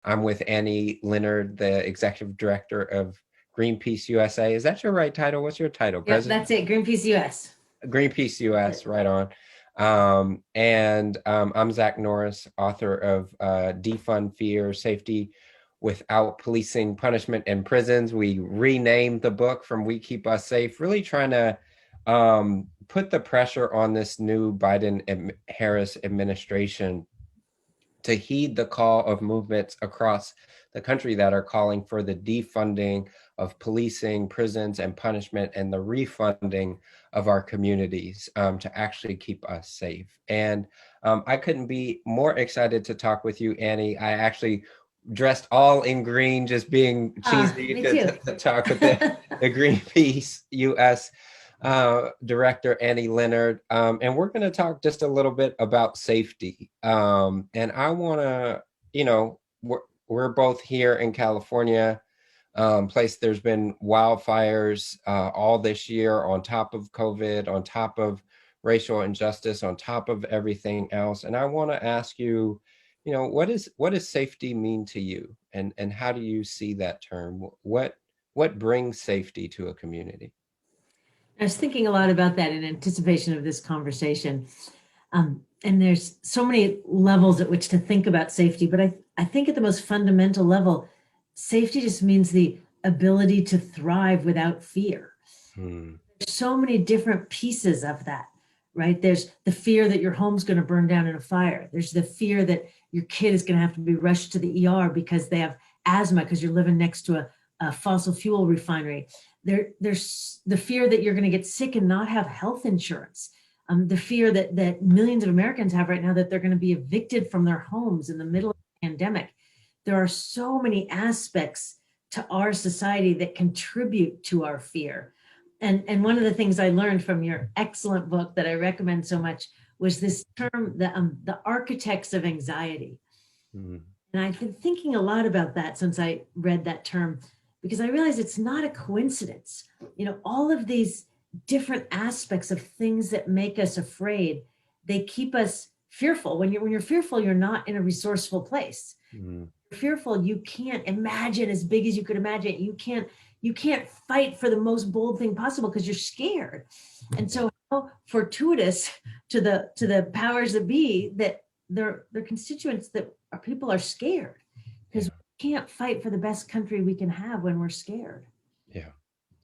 I'm with Annie Leonard, the executive director of Greenpeace USA. Is that your right title? What's your title? Yep, President? that's it. Greenpeace US. Greenpeace US, right on. I'm Zach Norris, author of Defund Fear, Safety Without Policing, Punishment in Prisons. We renamed the book from We Keep Us Safe, really trying to put the pressure on this new Biden-Harris administration to heed the call of movements across the country that are calling for the defunding of policing, prisons, and punishment, and the refunding of our communities to actually keep us safe. And I couldn't be more excited to talk with you, Annie. I actually dressed all in green, just being cheesy Me too. to talk with the Greenpeace US director Annie Leonard, and we're going to talk just a little bit about safety. And I want to, we're both here in California, place there's been wildfires all this year, on top of COVID, on top of racial injustice, on top of everything else. And I want to ask you, what does safety mean to you, and how do you see that term? What brings safety to a community? I was thinking a lot about that in anticipation of this conversation. And there's so many levels at which to think about safety, but I think at the most fundamental level, safety just means the ability to thrive without fear. Hmm. There's so many different pieces of that, right? There's the fear that your home's going to burn down in a fire. There's the fear that your kid is going to have to be rushed to the ER because they have asthma because you're living next to a fossil fuel refinery. There's the fear that you're going to get sick and not have health insurance. The fear that millions of Americans have right now that they're going to be evicted from their homes in the middle of the pandemic. There are so many aspects to our society that contribute to our fear. And one of the things I learned from your excellent book that I recommend so much was this term, the architects of anxiety. Hmm. And I've been thinking a lot about that since I read that term, because I realize it's not a coincidence. All of these different aspects of things that make us afraid, they keep us fearful. When you're fearful, you're not in a resourceful place. Hmm. Fearful, you can't imagine as big as you could imagine. You can't fight for the most bold thing possible because you're scared. And so how fortuitous to the powers that be that their constituents, that our people are scared, because Yeah. we can't fight for the best country we can have when we're scared. Yeah.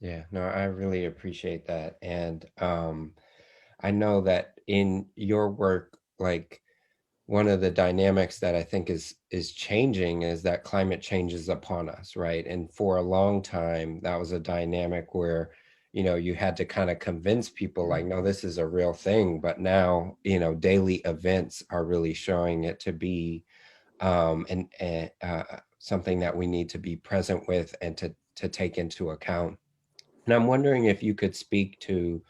Yeah. No, I really appreciate that. And I know that in your work, like, one of the dynamics that I think is changing is that climate change is upon us, right? And for a long time, that was a dynamic where, you had to kind of convince people like, no, this is a real thing. But now, daily events are really showing it to be something that we need to be present with and to take into account. And I'm wondering if you could speak to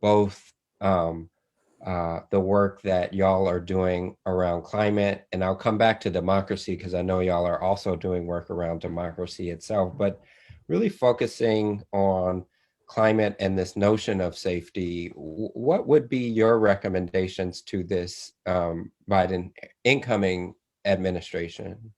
both the work that y'all are doing around climate, and I'll come back to democracy because I know y'all are also doing work around democracy itself, but really focusing on climate and this notion of safety. What would be your recommendations to this Biden incoming administration?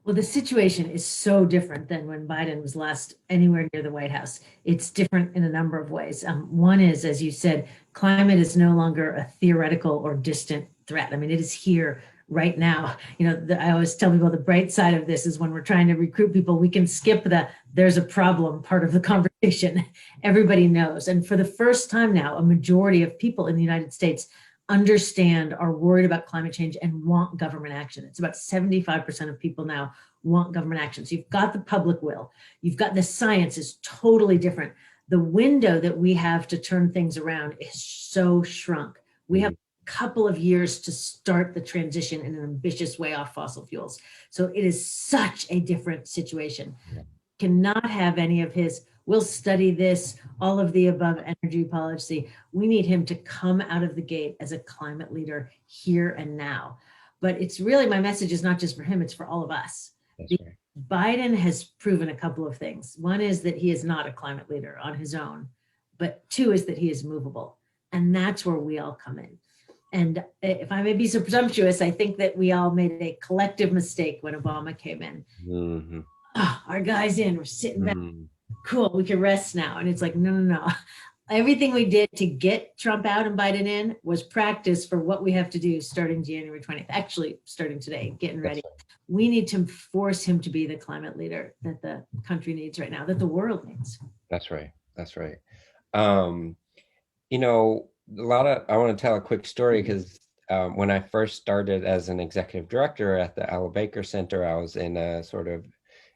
Well, the situation is so different than when Biden was last anywhere near the White House. It's different in a number of ways. One is, as you said, climate is no longer a theoretical or distant threat. I mean, it is here right now. I always tell people the bright side of this is when we're trying to recruit people, we can skip the there's a problem part of the conversation. Everybody knows. And for the first time now, a majority of people in the United States understand, are worried about climate change, and want government action. It's about 75% of people now want government action. So you've got the public will, you've got the science is totally different. The window that we have to turn things around is so shrunk. We have Mm. a couple of years to start the transition in an ambitious way off fossil fuels. So it is such a different situation. Yeah. Cannot have any of his we'll study this, all of the above energy policy. We need him to come out of the gate as a climate leader here and now. But it's really, my message is not just for him, it's for all of us. That's right. Biden has proven a couple of things. One is that he is not a climate leader on his own, but two is that he is movable. And that's where we all come in. And if I may be so presumptuous, I think that we all made a collective mistake when Obama came in. Hmm. Oh, our guys in, we're sitting back, Hmm. cool, we can rest now. And it's like, no, no, no. Everything we did to get Trump out and Biden in was practice for what we have to do starting January 20th, actually starting today, getting That's ready. right. We need to force him to be the climate leader that the country needs right now, that the world needs. That's right. That's right. Um, you know, I want to tell a quick story because when I first started as an executive director at the Ella Baker Center, I was in a sort of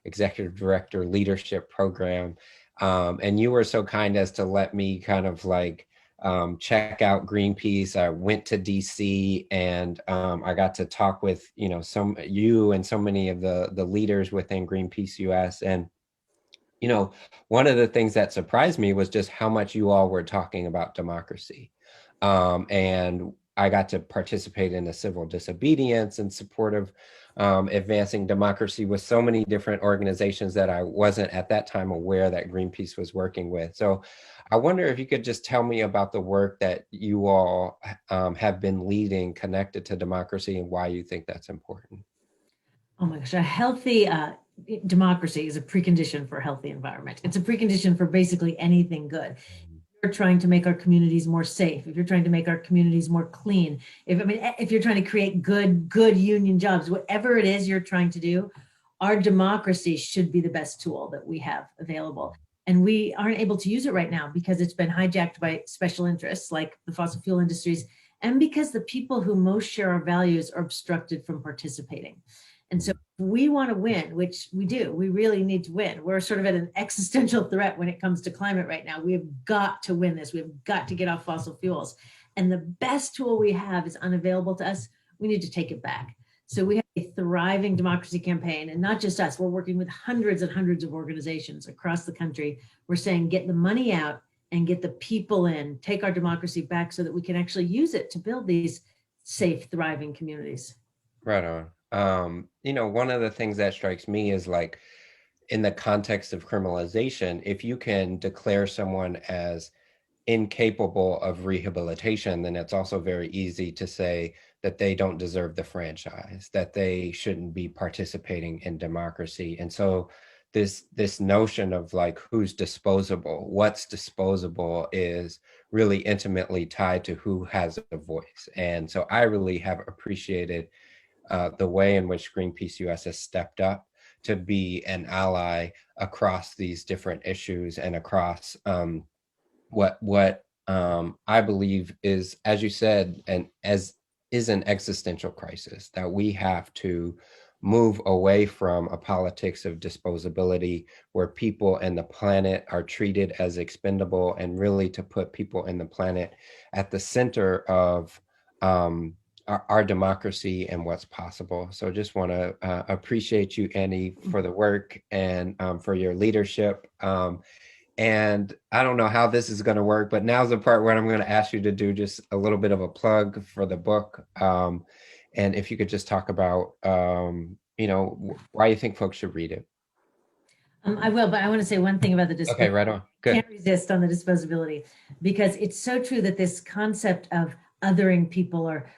executive director leadership program. And you were so kind as to let me kind of like check out Greenpeace. I went to DC and I got to talk with, you and so many of the leaders within Greenpeace US. And one of the things that surprised me was just how much you all were talking about democracy. And I got to participate in a civil disobedience and support of advancing democracy with so many different organizations that I wasn't at that time aware that Greenpeace was working with. So I wonder if you could just tell me about the work that you all have been leading connected to democracy and why you think that's important. Oh my gosh, a healthy democracy is a precondition for a healthy environment. It's a precondition for basically anything good. You're trying to make our communities more safe, if you're trying to make our communities more clean, if you're trying to create good union jobs, whatever it is you're trying to do, our democracy should be the best tool that we have available. And we aren't able to use it right now because it's been hijacked by special interests like the fossil fuel industries, and because the people who most share our values are obstructed from participating. And so we want to win, which we do. We really need to win. We're sort of at an existential threat when it comes to climate right now. We have got to win this. We've got to get off fossil fuels. And the best tool we have is unavailable to us. We need to take it back. So we have a thriving democracy campaign, and not just us. We're working with hundreds and hundreds of organizations across the country. We're saying get the money out and get the people in, take our democracy back so that we can actually use it to build these safe, thriving communities. Right on. One of the things that strikes me is like in the context of criminalization, if you can declare someone as incapable of rehabilitation, then it's also very easy to say that they don't deserve the franchise, that they shouldn't be participating in democracy. And so this notion of like who's disposable, what's disposable is really intimately tied to who has a voice. And so I really have appreciated the way in which Greenpeace US has stepped up to be an ally across these different issues and across what I believe is, as you said, and as is an existential crisis that we have to move away from a politics of disposability where people and the planet are treated as expendable, and really to put people and the planet at the center of our democracy and what's possible. So just want to appreciate you, Annie, for the work and for your leadership. And I don't know how this is going to work, but now's the part where I'm going to ask you to do just a little bit of a plug for the book. And if you could just talk about, why you think folks should read it. I will, but I want to say one thing about the Okay, disposability. right on. Can't Good. resist on the disposability, because it's so true that this concept of othering people or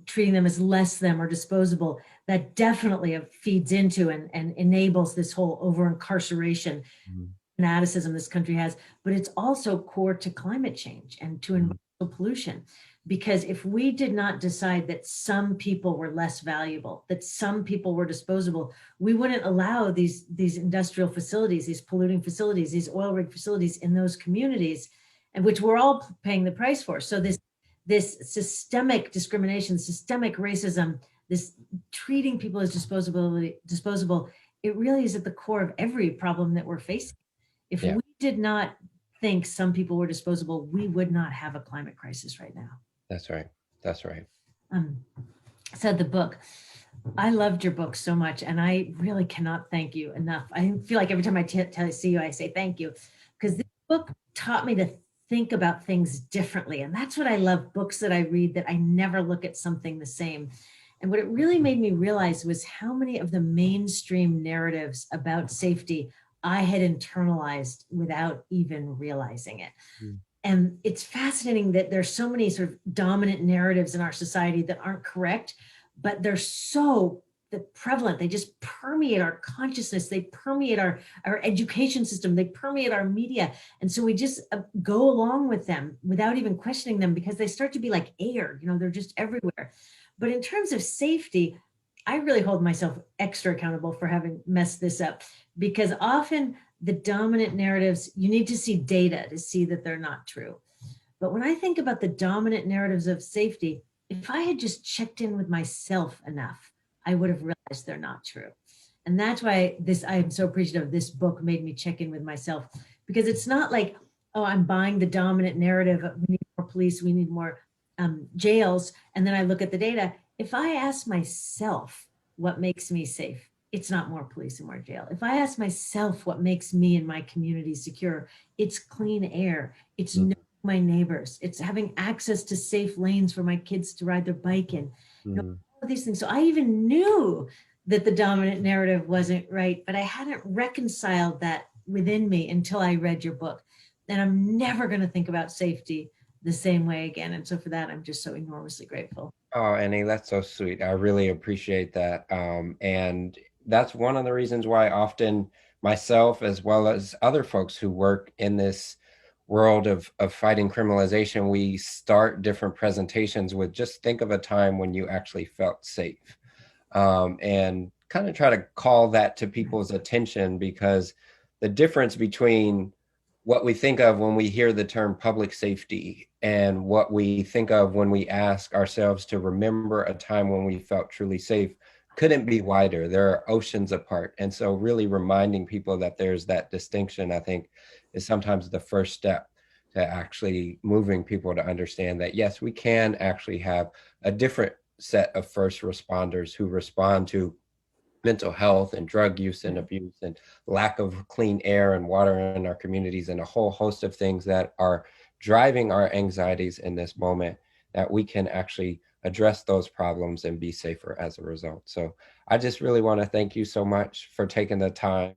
treating them as less than or disposable, that definitely feeds into and enables this whole over incarceration Mhm. fanaticism this country has, but it's also core to climate change and to Mhm. environmental pollution. Because if we did not decide that some people were less valuable, that some people were disposable, we wouldn't allow these industrial facilities, these polluting facilities, these oil rig facilities in those communities, and which we're all paying the price for. So this systemic discrimination, systemic racism, this treating people as disposable, it really is at the core of every problem that we're facing. If Yeah, we did not think some people were disposable, we would not have a climate crisis right now. that's right. That's right. Um, said the book. I loved your book so much, and I really cannot thank you enough. I feel like every time I see you, I say thank you, because this book taught me to think about things differently. And that's what I love, books that I read, that I never look at something the same. And what it really made me realize was how many of the mainstream narratives about safety I had internalized without even realizing it. Mm. And it's fascinating that there's so many sort of dominant narratives in our society that aren't correct, but they're so prevalent. They just permeate our consciousness. They permeate our education system. They permeate our media. And so we just go along with them without even questioning them because they start to be like air, they're just everywhere. But in terms of safety, I really hold myself extra accountable for having messed this up because often the dominant narratives, you need to see data to see that they're not true. But when I think about the dominant narratives of safety, if I had just checked in with myself enough, I would have realized they're not true. And that's why I am so appreciative of this book made me check in with myself because it's not like, oh, I'm buying the dominant narrative of we need more police, we need more jails. And then I look at the data. If I ask myself what makes me safe, it's not more police and more jail. If I ask myself what makes me and my community secure, it's clean air. It's knowing my neighbors. It's having access to safe lanes for my kids to ride their bike in. All of these things. So I even knew that the dominant narrative wasn't right, but I hadn't reconciled that within me until I read your book. And I'm never going to think about safety the same way again. And so for that, I'm just so enormously grateful. Oh, Annie, that's so sweet. I really appreciate that. And that's one of the reasons why often myself, as well as other folks who work in this world of fighting criminalization, we start different presentations with just think of a time when you actually felt safe. And kind of try to call that to people's attention because the difference between what we think of when we hear the term public safety and what we think of when we ask ourselves to remember a time when we felt truly safe couldn't be wider. There are oceans apart. And so really reminding people that there's that distinction, I think, is sometimes the first step to actually moving people to understand that, yes, we can actually have a different set of first responders who respond to mental health and drug use and abuse and lack of clean air and water in our communities and a whole host of things that are driving our anxieties in this moment, that we can actually address those problems and be safer as a result. So I just really want to thank you so much for taking the time.